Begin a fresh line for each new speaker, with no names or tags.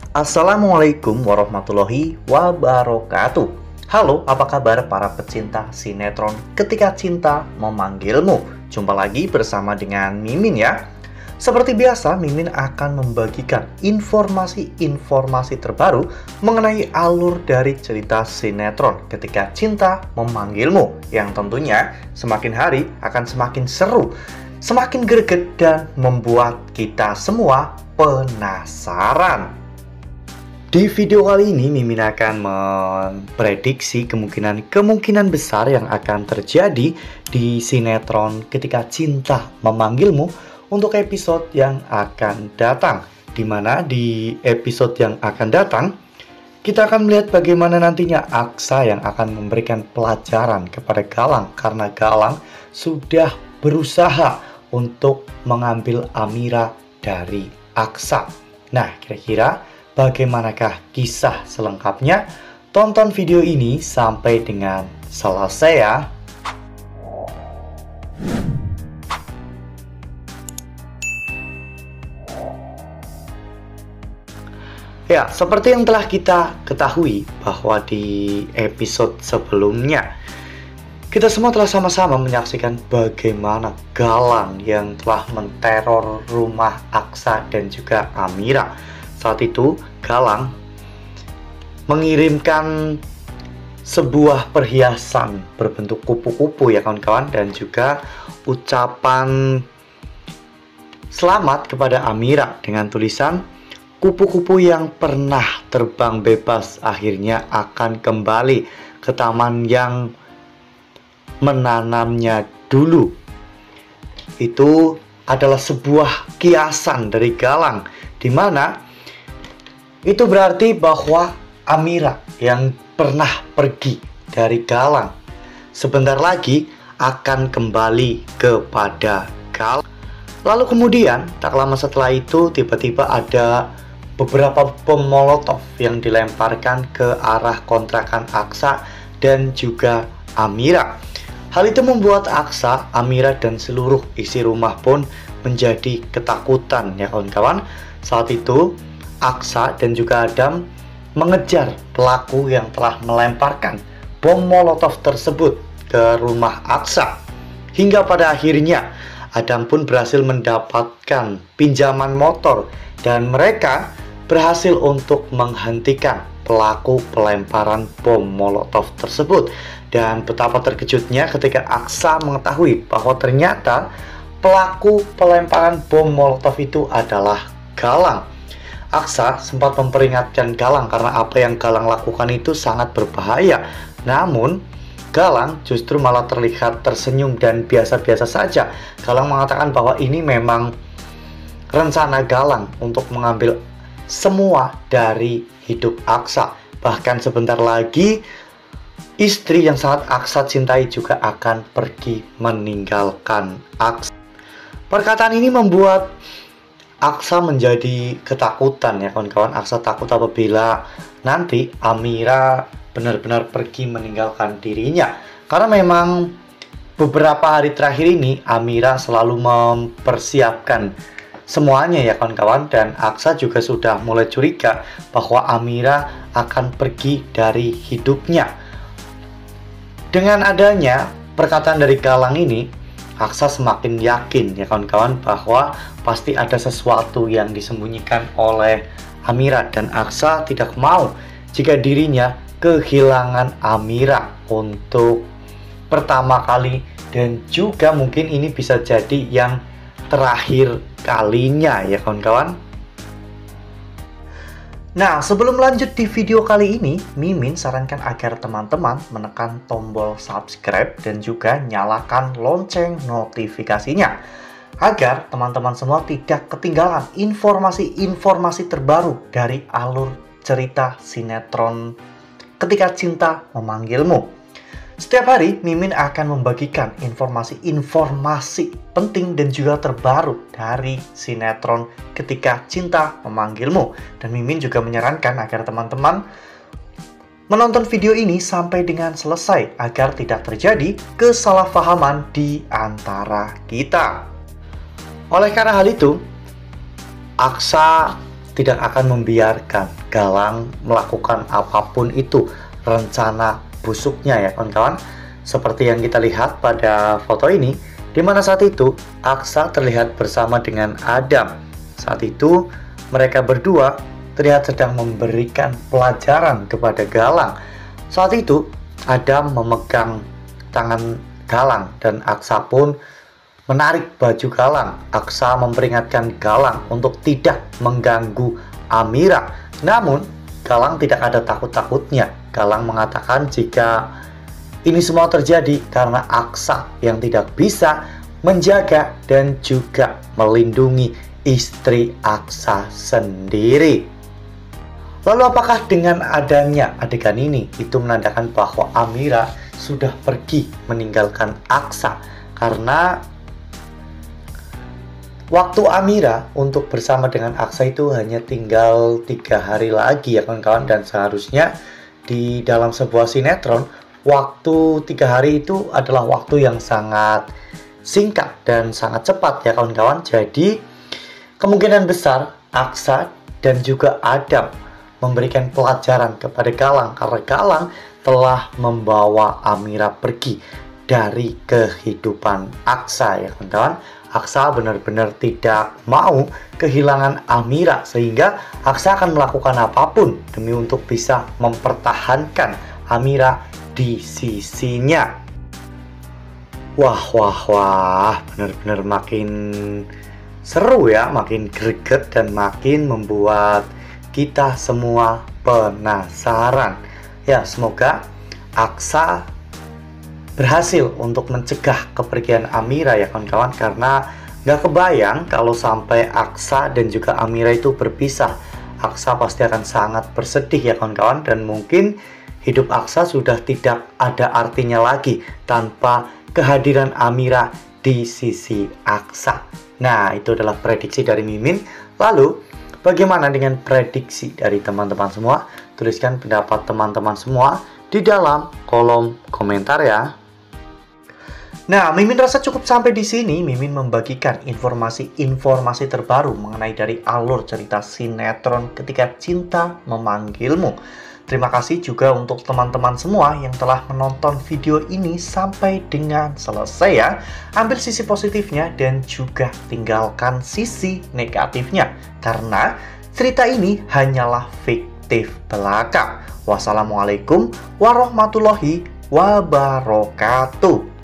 Assalamualaikum warahmatullahi wabarakatuh. Halo, apa kabar para pecinta sinetron Ketika Cinta Memanggilmu? Jumpa lagi bersama dengan Mimin ya. Seperti biasa, Mimin akan membagikan informasi-informasi terbaru mengenai alur dari cerita sinetron Ketika Cinta Memanggilmu, yang tentunya semakin hari akan semakin seru, semakin greget, dan membuat kita semua penasaran. Di video kali ini, Mimin akan memprediksi kemungkinan besar yang akan terjadi di sinetron Ketika Cinta Memanggilmu untuk episode yang akan datang. Dimana di episode yang akan datang, kita akan melihat bagaimana nantinya Aksa yang akan memberikan pelajaran kepada Galang, karena Galang sudah berusaha untuk mengambil Amira dari Aksa. Nah, kira-kira bagaimanakah kisah selengkapnya? Tonton video ini sampai dengan selesai ya. Ya, seperti yang telah kita ketahui bahwa di episode sebelumnya kita semua telah sama-sama menyaksikan bagaimana Galang yang telah menteror rumah Aksa dan juga Amira. Saat itu Galang mengirimkan sebuah perhiasan berbentuk kupu-kupu ya kawan-kawan, dan juga ucapan selamat kepada Amira dengan tulisan, kupu-kupu yang pernah terbang bebas akhirnya akan kembali ke taman yang menanamnya dulu. Itu adalah sebuah kiasan dari Galang, di mana itu berarti bahwa Amira yang pernah pergi dari Galang sebentar lagi akan kembali kepada Galang. Lalu kemudian tak lama setelah itu tiba-tiba ada beberapa bom molotov yang dilemparkan ke arah kontrakan Aksa dan juga Amira. Hal itu membuat Aksa, Amira, dan seluruh isi rumah pun menjadi ketakutan ya kawan-kawan. Saat itu Aksa dan juga Adam mengejar pelaku yang telah melemparkan bom molotov tersebut ke rumah Aksa. Hingga pada akhirnya Adam pun berhasil mendapatkan pinjaman motor dan mereka berhasil untuk menghentikan pelaku pelemparan bom molotov tersebut. Dan betapa terkejutnya ketika Aksa mengetahui bahwa ternyata pelaku pelemparan bom molotov itu adalah Galang. Aksa sempat memperingatkan Galang karena apa yang Galang lakukan itu sangat berbahaya. Namun Galang justru malah terlihat tersenyum dan biasa-biasa saja. Galang mengatakan bahwa ini memang rencana Galang untuk mengambil semua dari hidup Aksa. Bahkan sebentar lagi istri yang sangat Aksa cintai juga akan pergi meninggalkan Aksa. Perkataan ini membuat Aksa menjadi ketakutan ya kawan-kawan. Aksa takut apabila nanti Amira benar-benar pergi meninggalkan dirinya. Karena memang beberapa hari terakhir ini Amira selalu mempersiapkan semuanya ya kawan-kawan. Dan Aksa juga sudah mulai curiga bahwa Amira akan pergi dari hidupnya. Dengan adanya perkataan dari Galang ini, Aksa semakin yakin ya kawan-kawan bahwa pasti ada sesuatu yang disembunyikan oleh Amira, dan Aksa tidak mau jika dirinya kehilangan Amira untuk pertama kali, dan juga mungkin ini bisa jadi yang terakhir kalinya ya kawan-kawan. Nah, sebelum lanjut di video kali ini, Mimin sarankan agar teman-teman menekan tombol subscribe dan juga nyalakan lonceng notifikasinya, agar teman-teman semua tidak ketinggalan informasi-informasi terbaru dari alur cerita sinetron Ketika Cinta Memanggilmu. Setiap hari, Mimin akan membagikan informasi-informasi penting dan juga terbaru dari sinetron Ketika Cinta Memanggilmu. Dan Mimin juga menyarankan agar teman-teman menonton video ini sampai dengan selesai, agar tidak terjadi kesalahpahaman di antara kita. Oleh karena hal itu, Aksa tidak akan membiarkan Galang melakukan apapun itu rencana busuknya ya kawan-kawan. Seperti yang kita lihat pada foto ini, di mana saat itu Aksa terlihat bersama dengan Adam. Saat itu mereka berdua terlihat sedang memberikan pelajaran kepada Galang. Saat itu Adam memegang tangan Galang dan Aksa pun menarik baju Galang. Aksa memperingatkan Galang untuk tidak mengganggu Amira. Namun Galang tidak ada takut-takutnya. Galang mengatakan jika ini semua terjadi karena Aksa yang tidak bisa menjaga dan juga melindungi istri Aksa sendiri. Lalu apakah dengan adanya adegan ini itu menandakan bahwa Amira sudah pergi meninggalkan Aksa? Karena waktu Amira untuk bersama dengan Aksa itu hanya tinggal 3 hari lagi ya kawan-kawan. Dan seharusnya di dalam sebuah sinetron, waktu 3 hari itu adalah waktu yang sangat singkat dan sangat cepat ya kawan-kawan. Jadi kemungkinan besar Aksa dan juga Adam memberikan pelajaran kepada Galang karena Galang telah membawa Amira pergi dari kehidupan Aksa ya kawan-kawan. Aksa benar-benar tidak mau kehilangan Amira sehingga Aksa akan melakukan apapun demi untuk bisa mempertahankan Amira di sisinya. Wah, benar-benar makin seru ya, makin greget dan makin membuat kita semua penasaran. Ya, semoga Aksa berhasil untuk mencegah kepergian Amira ya kawan-kawan, karena nggak kebayang kalau sampai Aksa dan juga Amira itu berpisah. Aksa pasti akan sangat bersedih ya kawan-kawan, dan mungkin hidup Aksa sudah tidak ada artinya lagi tanpa kehadiran Amira di sisi Aksa. Nah, itu adalah prediksi dari Mimin. Lalu bagaimana dengan prediksi dari teman-teman semua? Tuliskan pendapat teman-teman semua di dalam kolom komentar ya. Nah, Mimin rasa cukup sampai di sini. Mimin membagikan informasi terbaru mengenai dari alur cerita sinetron Ketika Cinta Memanggilmu. Terima kasih juga untuk teman-teman semua yang telah menonton video ini sampai dengan selesai ya. Ambil sisi positifnya dan juga tinggalkan sisi negatifnya, karena cerita ini hanyalah fiktif belaka. Wassalamualaikum warahmatullahi wabarakatuh.